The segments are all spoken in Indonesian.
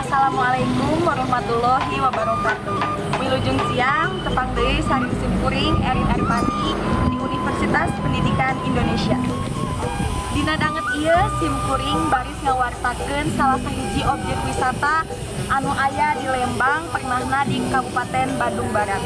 Assalamualaikum warahmatullahi wabarakatuh. Wilujeng siang, tepang deui sari simkuring Erin Arifani di Universitas Pendidikan Indonesia. Dina danget ieu simkuring baris ngawartakeun salah sahiji objek wisata anu aya di Lembang, pernahna di Kabupaten Bandung Barat.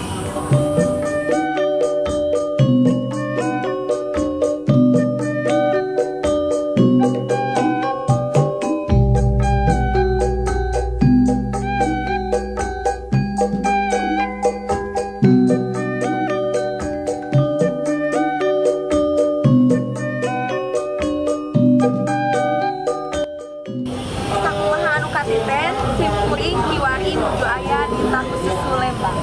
Simkuring kiwari nuju aya di Tahu Susu Lembang.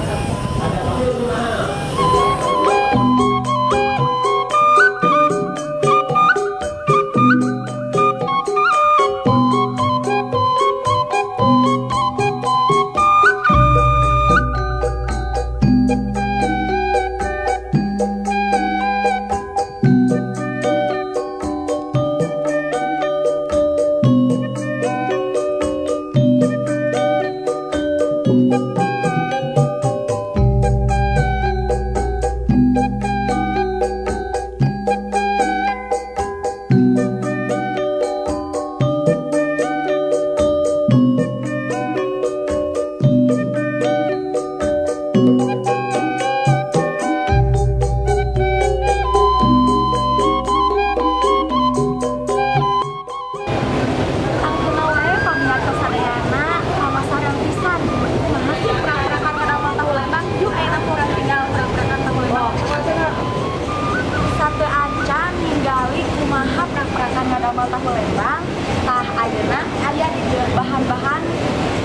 Ngadamel tahu Lembang, tah ayeuna aya di bahan-bahan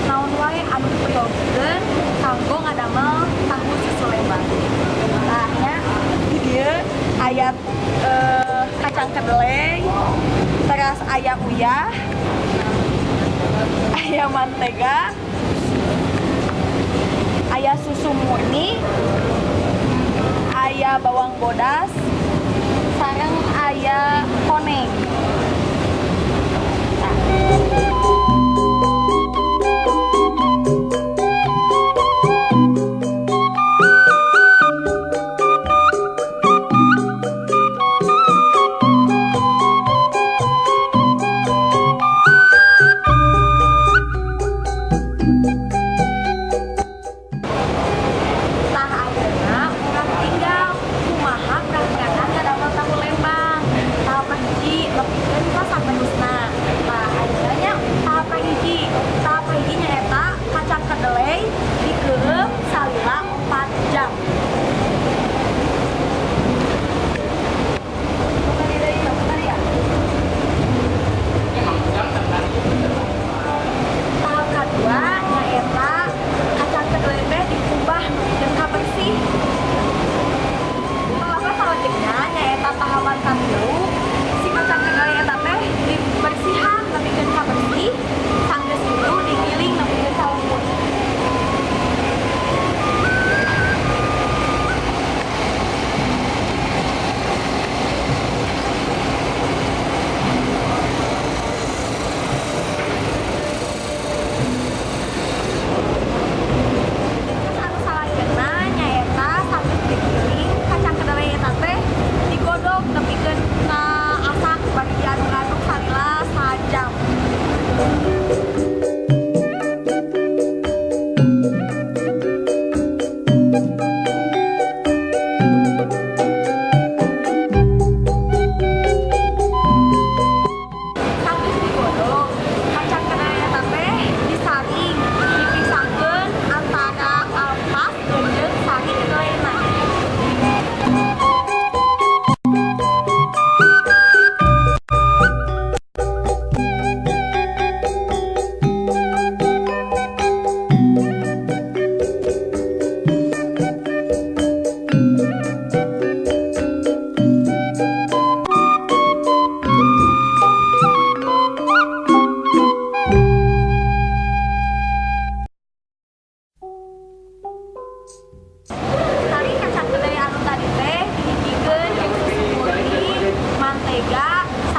naon wae anu diperlukeun kanggo ngadamel tahu susu Lembang. Tah nya di dieu aya kacang kedelai, teras aya uyah, aya mantega, aya susu murni, aya bawang bodas, sareng aya koneng.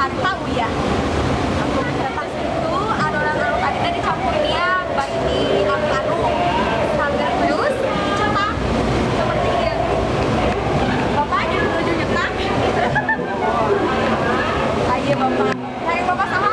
cari tahu ya. Pas itu adonan anu tadi dicampurin ya, bari diaduk-aduk sambil terus dicetak seperti ini. Bapak jadi menuju nyetak. Ayo bapak, cari bapak sama.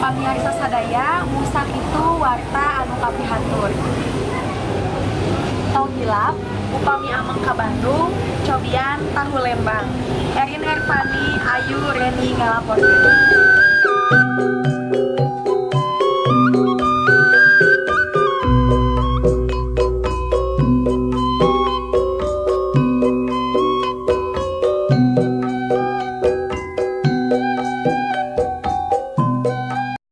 Pamiarsa sadaya musang itu warta anu kapihatur. Tau hilap upami ameng ka Bandung cobian tahu lembang. Erin Herpani Ayu Reni ngalaporkeun.